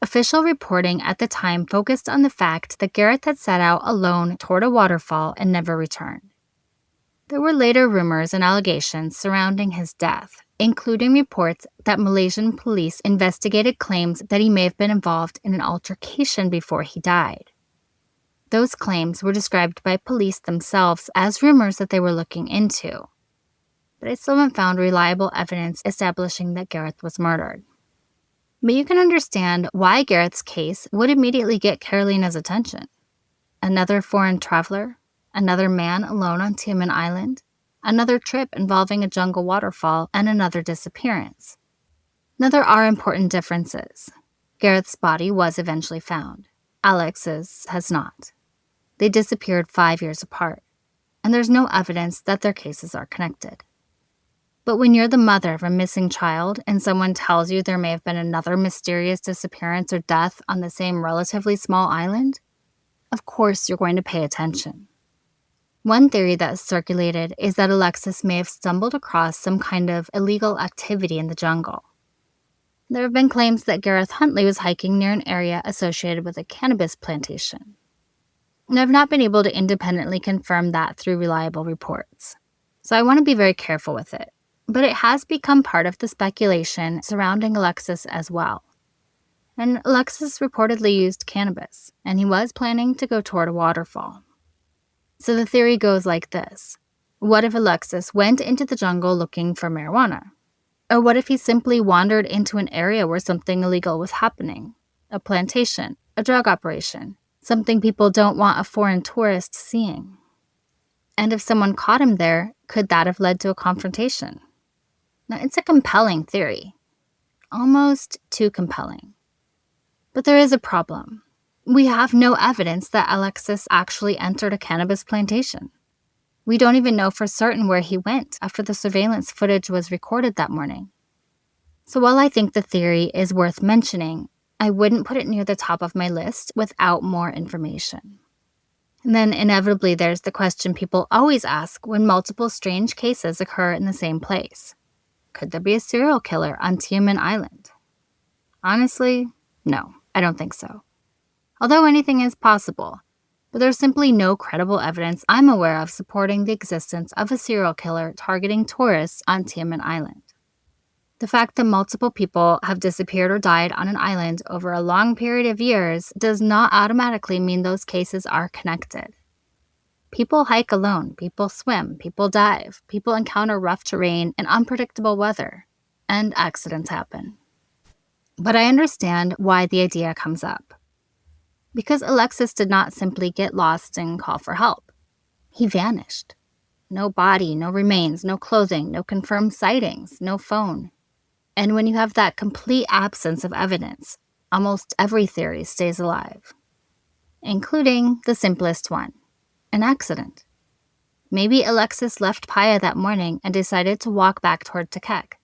Official reporting at the time focused on the fact that Gareth had set out alone toward a waterfall and never returned. There were later rumors and allegations surrounding his death, including reports that Malaysian police investigated claims that he may have been involved in an altercation before he died. Those claims were described by police themselves as rumors that they were looking into, but I still haven't found reliable evidence establishing that Gareth was murdered. But you can understand why Gareth's case would immediately get Carolina's attention. Another foreign traveler, another man alone on Tioman Island, another trip involving a jungle waterfall, and another disappearance. Now there are important differences. Gareth's body was eventually found. Alex's has not. They disappeared 5 years apart, and there's no evidence that their cases are connected. But when you're the mother of a missing child and someone tells you there may have been another mysterious disappearance or death on the same relatively small island, of course you're going to pay attention. One theory that has circulated is that Aleksis may have stumbled across some kind of illegal activity in the jungle. There have been claims that Gareth Huntley was hiking near an area associated with a cannabis plantation. And I've not been able to independently confirm that through reliable reports, so I want to be very careful with it. But it has become part of the speculation surrounding Aleksis as well. And Aleksis reportedly used cannabis, and he was planning to go toward a waterfall. So the theory goes like this. What if Aleksis went into the jungle looking for marijuana? Or what if he simply wandered into an area where something illegal was happening? A plantation, a drug operation, something people don't want a foreign tourist seeing. And if someone caught him there, could that have led to a confrontation? Now, it's a compelling theory. Almost too compelling. But there is a problem. We have no evidence that Aleksis actually entered a cannabis plantation. We don't even know for certain where he went after the surveillance footage was recorded that morning. So while I think the theory is worth mentioning, I wouldn't put it near the top of my list without more information. And then inevitably there's the question people always ask when multiple strange cases occur in the same place. Could there be a serial killer on Tioman Island? Honestly, no, I don't think so. Although anything is possible, but there's simply no credible evidence I'm aware of supporting the existence of a serial killer targeting tourists on Tioman Island. The fact that multiple people have disappeared or died on an island over a long period of years does not automatically mean those cases are connected. People hike alone, people swim, people dive, people encounter rough terrain and unpredictable weather, and accidents happen. But I understand why the idea comes up. Because Aleksis did not simply get lost and call for help. He vanished. No body, no remains, no clothing, no confirmed sightings, no phone. And when you have that complete absence of evidence, almost every theory stays alive. Including the simplest one. An accident. Maybe Aleksis left Paya that morning and decided to walk back toward Tekek.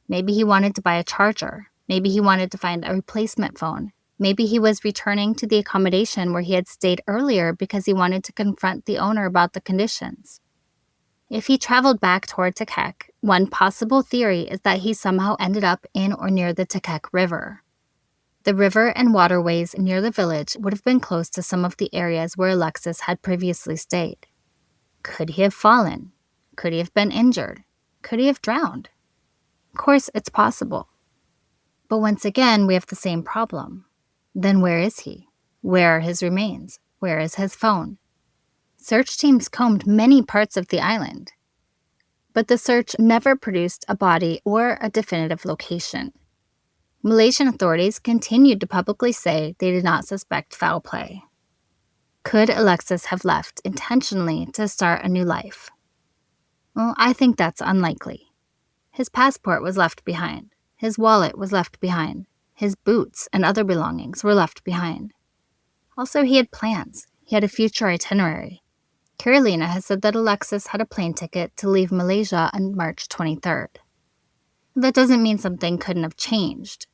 Maybe he wanted to buy a charger. Maybe he wanted to find a replacement phone. Maybe he was returning to the accommodation where he had stayed earlier because he wanted to confront the owner about the conditions. If he traveled back toward Tekek, one possible theory is that he somehow ended up in or near the Tekek River. The river and waterways near the village would have been close to some of the areas where Aleksis had previously stayed. Could he have fallen? Could he have been injured? Could he have drowned? Of course, it's possible. But once again, we have the same problem. Then where is he? Where are his remains? Where is his phone? Search teams combed many parts of the island, but the search never produced a body or a definitive location. Malaysian authorities continued to publicly say they did not suspect foul play. Could Aleksis have left intentionally to start a new life? Well, I think that's unlikely. His passport was left behind. His wallet was left behind. His boots and other belongings were left behind. Also, he had plans. He had a future itinerary. Carolina has said that Aleksis had a plane ticket to leave Malaysia on March 23rd. That doesn't mean something couldn't have changed.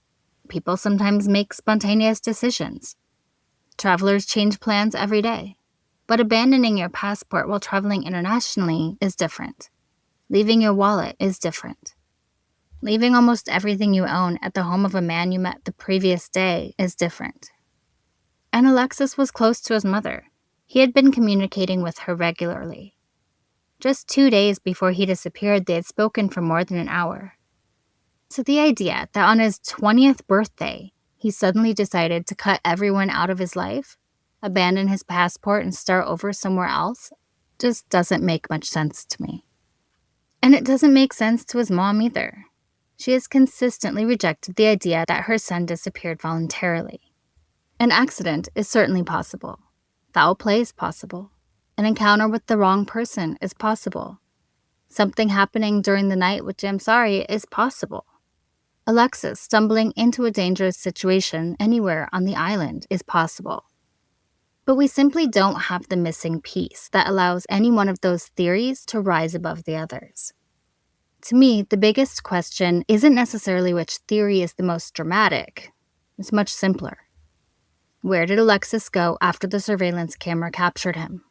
People sometimes make spontaneous decisions. Travelers change plans every day. But abandoning your passport while traveling internationally is different. Leaving your wallet is different. Leaving almost everything you own at the home of a man you met the previous day is different. And Aleksis was close to his mother. He had been communicating with her regularly. Just 2 days before he disappeared, they had spoken for more than an hour. So the idea that on his 20th birthday, he suddenly decided to cut everyone out of his life, abandon his passport and start over somewhere else, just doesn't make much sense to me. And it doesn't make sense to his mom either. She has consistently rejected the idea that her son disappeared voluntarily. An accident is certainly possible. Foul play is possible. An encounter with the wrong person is possible. Something happening during the night with Jamsari is possible. Aleksis stumbling into a dangerous situation anywhere on the island is possible. But we simply don't have the missing piece that allows any one of those theories to rise above the others. To me, the biggest question isn't necessarily which theory is the most dramatic. It's much simpler. Where did Aleksis go after the surveillance camera captured him?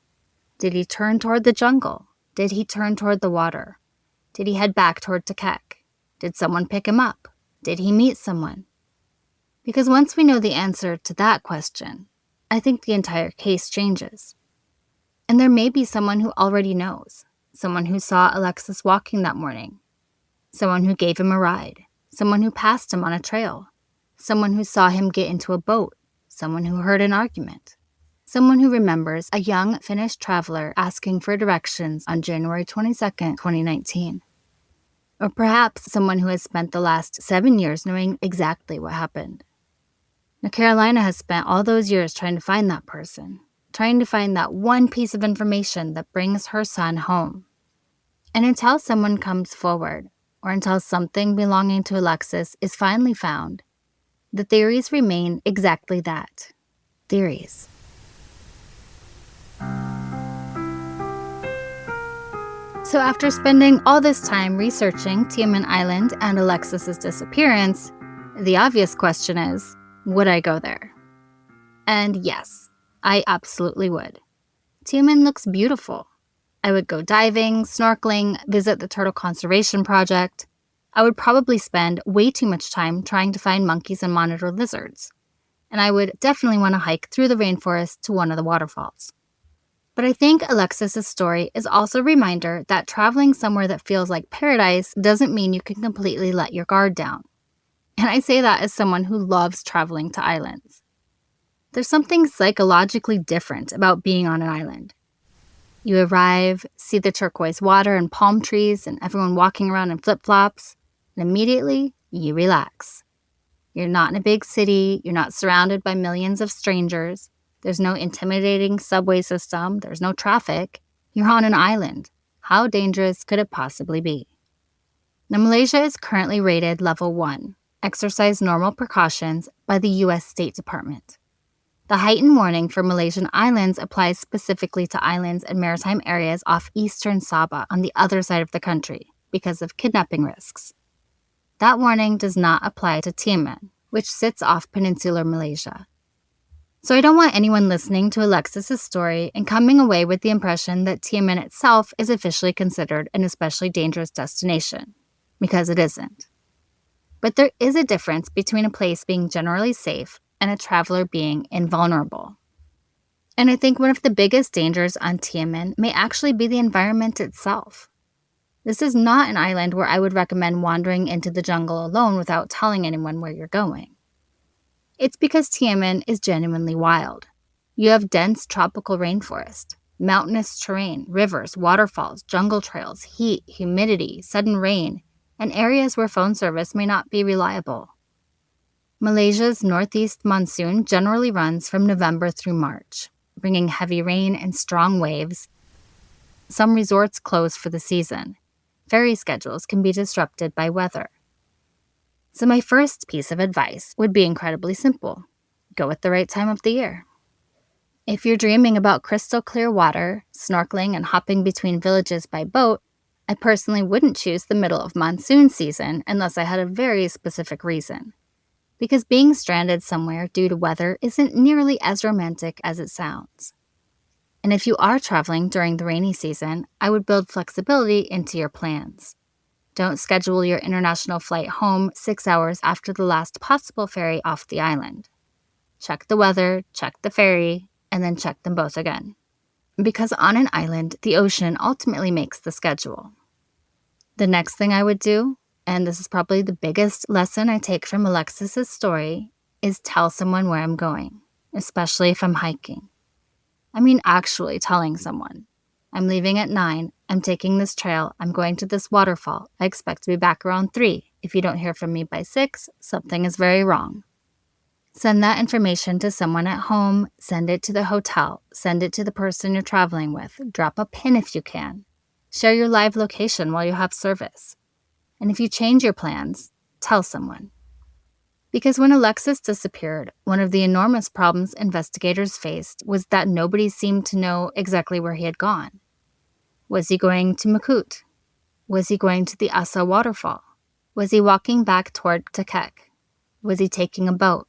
Did he turn toward the jungle? Did he turn toward the water? Did he head back toward Takek? Did someone pick him up? Did he meet someone? Because once we know the answer to that question, I think the entire case changes. And there may be someone who already knows, someone who saw Aleksis walking that morning, someone who gave him a ride, someone who passed him on a trail, someone who saw him get into a boat, someone who heard an argument, someone who remembers a young Finnish traveler asking for directions on January 22nd, 2019. Or perhaps someone who has spent the last 7 years knowing exactly what happened. Now, Carolina has spent all those years trying to find that person, trying to find that one piece of information that brings her son home. And until someone comes forward, or until something belonging to Aleksis is finally found, the theories remain exactly that, theories. So after spending all this time researching Tioman Island and Alexis's disappearance, the obvious question is, would I go there? And yes, I absolutely would. Tioman looks beautiful. I would go diving, snorkeling, visit the Turtle Conservation Project. I would probably spend way too much time trying to find monkeys and monitor lizards. And I would definitely want to hike through the rainforest to one of the waterfalls. But I think Alexis's story is also a reminder that traveling somewhere that feels like paradise doesn't mean you can completely let your guard down. And I say that as someone who loves traveling to islands. There's something psychologically different about being on an island. You arrive, see the turquoise water and palm trees and everyone walking around in flip-flops, and immediately you relax. You're not in a big city, you're not surrounded by millions of strangers. There's no intimidating subway system. There's no traffic. You're on an island. How dangerous could it possibly be? Now, Malaysia is currently rated Level 1, exercise normal precautions, by the U.S. State Department. The heightened warning for Malaysian islands applies specifically to islands and maritime areas off eastern Sabah on the other side of the country because of kidnapping risks. That warning does not apply to Tioman, which sits off peninsular Malaysia. So I don't want anyone listening to Alexis's story and coming away with the impression that Tioman itself is officially considered an especially dangerous destination, because it isn't. But there is a difference between a place being generally safe and a traveler being invulnerable. And I think one of the biggest dangers on Tioman may actually be the environment itself. This is not an island where I would recommend wandering into the jungle alone without telling anyone where you're going. It's because Tioman is genuinely wild. You have dense tropical rainforest, mountainous terrain, rivers, waterfalls, jungle trails, heat, humidity, sudden rain, and areas where phone service may not be reliable. Malaysia's northeast monsoon generally runs from November through March, bringing heavy rain and strong waves. Some resorts close for the season. Ferry schedules can be disrupted by weather. So my first piece of advice would be incredibly simple. Go at the right time of the year. If you're dreaming about crystal clear water, snorkeling, and hopping between villages by boat, I personally wouldn't choose the middle of monsoon season unless I had a very specific reason. Because being stranded somewhere due to weather isn't nearly as romantic as it sounds. And if you are traveling during the rainy season, I would build flexibility into your plans. Don't schedule your international flight home 6 hours after the last possible ferry off the island. Check the weather, check the ferry, and then check them both again. Because on an island, the ocean ultimately makes the schedule. The next thing I would do, and this is probably the biggest lesson I take from Alexis's story, is tell someone where I'm going, especially if I'm hiking. I mean actually telling someone. I'm leaving at 9, I'm taking this trail, I'm going to this waterfall, I expect to be back around 3. If you don't hear from me by 6, something is very wrong. Send that information to someone at home, send it to the hotel, send it to the person you're traveling with, drop a pin if you can. Share your live location while you have service. And if you change your plans, tell someone. Because when Aleksis disappeared, one of the enormous problems investigators faced was that nobody seemed to know exactly where he had gone. Was he going to Makut? Was he going to the Asa waterfall? Was he walking back toward Takek? Was he taking a boat?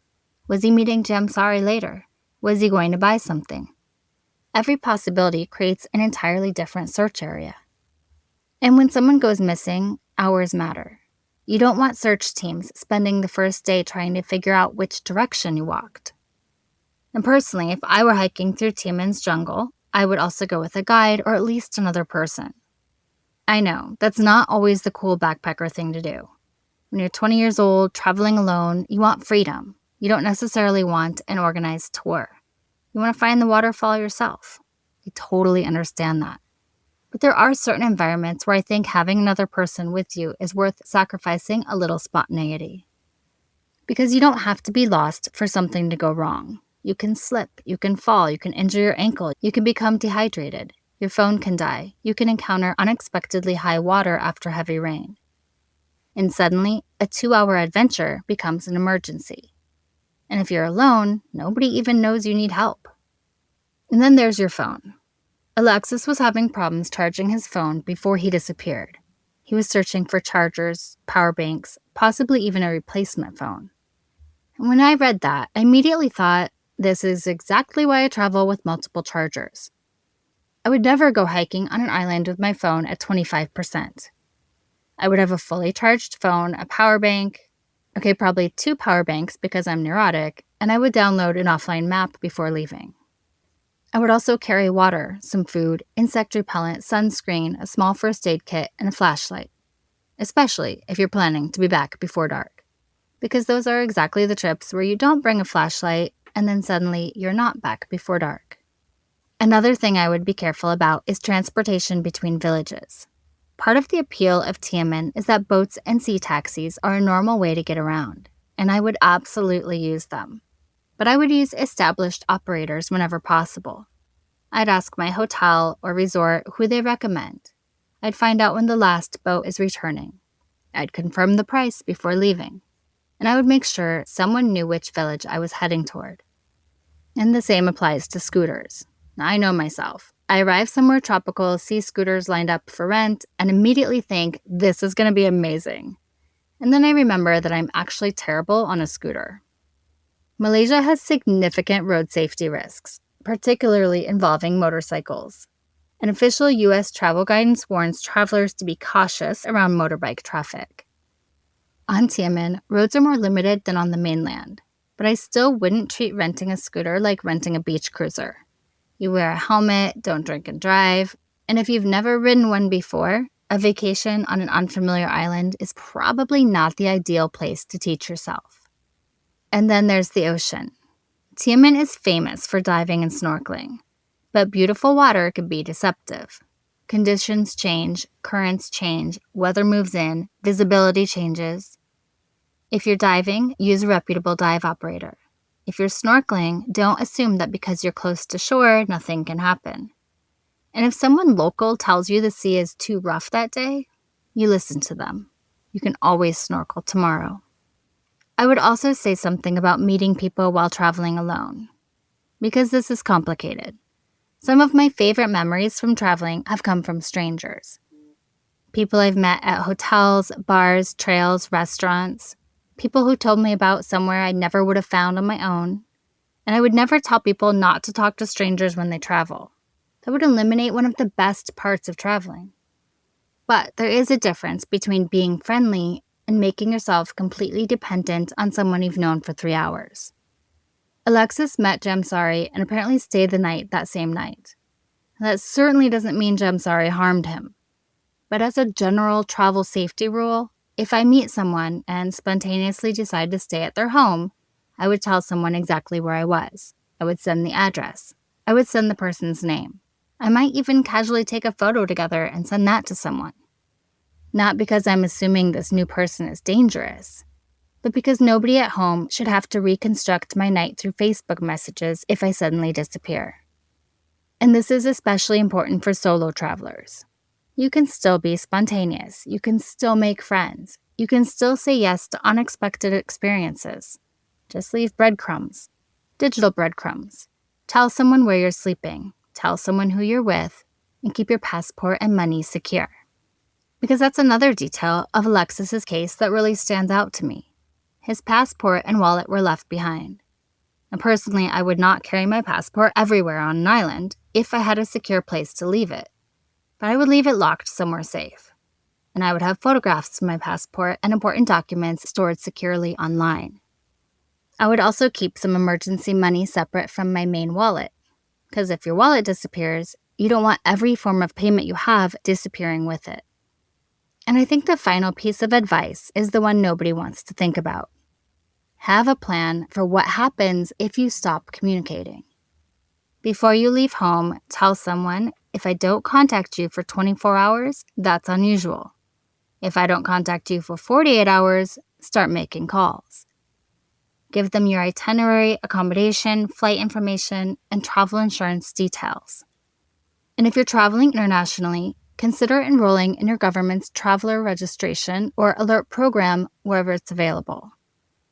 Was he meeting Jamsari later? Was he going to buy something? Every possibility creates an entirely different search area. And when someone goes missing, hours matter. You don't want search teams spending the first day trying to figure out which direction you walked. And personally, if I were hiking through Tioman's jungle, I would also go with a guide or at least another person. I know, that's not always the cool backpacker thing to do. When you're 20 years old, traveling alone, you want freedom. You don't necessarily want an organized tour. You want to find the waterfall yourself. I totally understand that. But there are certain environments where I think having another person with you is worth sacrificing a little spontaneity. Because you don't have to be lost for something to go wrong. You can slip, you can fall, you can injure your ankle, you can become dehydrated, your phone can die, you can encounter unexpectedly high water after heavy rain. And suddenly, a 2-hour adventure becomes an emergency. And if you're alone, nobody even knows you need help. And then there's your phone. Aleksis was having problems charging his phone before he disappeared. He was searching for chargers, power banks, possibly even a replacement phone. And when I read that, I immediately thought, this is exactly why I travel with multiple chargers. I would never go hiking on an island with my phone at 25%. I would have a fully charged phone, a power bank, probably 2 power banks because I'm neurotic, and I would download an offline map before leaving. I would also carry water, some food, insect repellent, sunscreen, a small first aid kit, and a flashlight. Especially if you're planning to be back before dark. Because those are exactly the trips where you don't bring a flashlight and then suddenly you're not back before dark. Another thing I would be careful about is transportation between villages. Part of the appeal of Tioman is that boats and sea taxis are a normal way to get around, and I would absolutely use them. But I would use established operators whenever possible. I'd ask my hotel or resort who they recommend. I'd find out when the last boat is returning. I'd confirm the price before leaving. And I would make sure someone knew which village I was heading toward. And the same applies to scooters. I know myself. I arrive somewhere tropical, see scooters lined up for rent, and immediately think, this is going to be amazing. And then I remember that I'm actually terrible on a scooter. Malaysia has significant road safety risks, particularly involving motorcycles. An official U.S. travel guidance warns travelers to be cautious around motorbike traffic. On Tioman, roads are more limited than on the mainland, but I still wouldn't treat renting a scooter like renting a beach cruiser. You wear a helmet, don't drink and drive, and if you've never ridden one before, a vacation on an unfamiliar island is probably not the ideal place to teach yourself. And then there's the ocean. Tioman is famous for diving and snorkeling, but beautiful water can be deceptive. Conditions change, currents change, weather moves in, visibility changes. If you're diving, use a reputable dive operator. If you're snorkeling, don't assume that because you're close to shore, nothing can happen. And if someone local tells you the sea is too rough that day, you listen to them. You can always snorkel tomorrow. I would also say something about meeting people while traveling alone, because this is complicated. Some of my favorite memories from traveling have come from strangers. People I've met at hotels, bars, trails, restaurants. People who told me about somewhere I never would have found on my own. And I would never tell people not to talk to strangers when they travel. That would eliminate one of the best parts of traveling. But there is a difference between being friendly and making yourself completely dependent on someone you've known for 3 hours. Aleksis met Jamsari and apparently stayed the night that same night. That certainly doesn't mean Jamsari harmed him. But as a general travel safety rule, if I meet someone and spontaneously decide to stay at their home, I would tell someone exactly where I was. I would send the address. I would send the person's name. I might even casually take a photo together and send that to someone. Not because I'm assuming this new person is dangerous, but because nobody at home should have to reconstruct my night through Facebook messages if I suddenly disappear. And this is especially important for solo travelers. You can still be spontaneous. You can still make friends. You can still say yes to unexpected experiences. Just leave breadcrumbs. Digital breadcrumbs. Tell someone where you're sleeping. Tell someone who you're with. And keep your passport and money secure. Because that's another detail of Alexis's case that really stands out to me. His passport and wallet were left behind. And personally, I would not carry my passport everywhere on an island if I had a secure place to leave it. But I would leave it locked somewhere safe. And I would have photographs of my passport and important documents stored securely online. I would also keep some emergency money separate from my main wallet. Because if your wallet disappears, you don't want every form of payment you have disappearing with it. And I think the final piece of advice is the one nobody wants to think about. Have a plan for what happens if you stop communicating. Before you leave home, tell someone, if I don't contact you for 24 hours, that's unusual. If I don't contact you for 48 hours, start making calls. Give them your itinerary, accommodation, flight information, and travel insurance details. And if you're traveling internationally, consider enrolling in your government's traveler registration or alert program wherever it's available.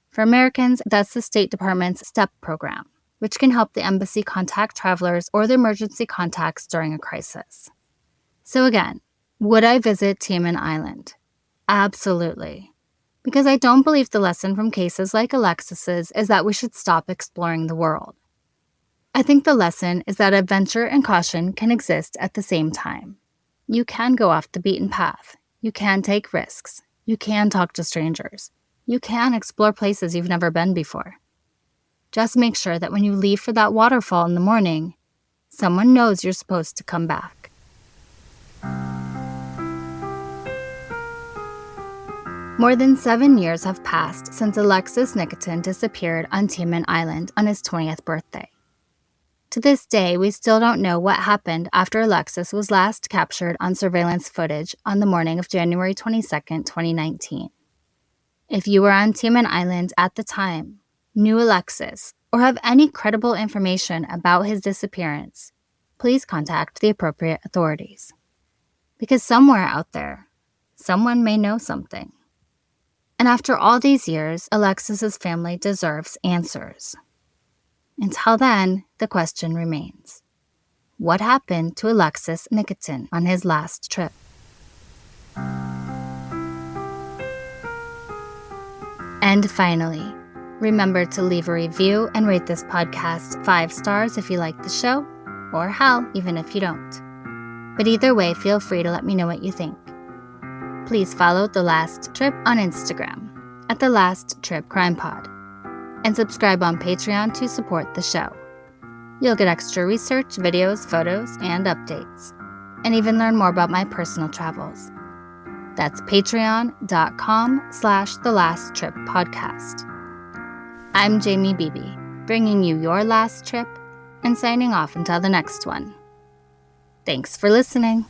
For Americans, that's the State Department's STEP program, which can help the embassy contact travelers or the emergency contacts during a crisis. So again, would I visit Tioman Island? Absolutely. Because I don't believe the lesson from cases like Alexis's is that we should stop exploring the world. I think the lesson is that adventure and caution can exist at the same time. You can go off the beaten path. You can take risks. You can talk to strangers. You can explore places you've never been before. Just make sure that when you leave for that waterfall in the morning, someone knows you're supposed to come back. More than 7 years have passed since Aleksis Nikitin disappeared on Tioman Island on his 20th birthday. To this day, we still don't know what happened after Aleksis was last captured on surveillance footage on the morning of January 22, 2019. If you were on Tioman Island at the time, knew Aleksis, or have any credible information about his disappearance, please contact the appropriate authorities. Because somewhere out there, someone may know something. And after all these years, Alexis's family deserves answers. Until then, the question remains. What happened to Aleksis Nikitin on his last trip? And finally, remember to leave a review and rate this podcast 5 stars if you like the show, or hell, even if you don't. But either way, feel free to let me know what you think. Please follow The Last Trip on Instagram at The Last Trip Crime Pod, and subscribe on Patreon to support the show. You'll get extra research, videos, photos, and updates, and even learn more about my personal travels. That's patreon.com/thelasttrippodcast. I'm Jamie Beebe, bringing you your last trip and signing off until the next one. Thanks for listening.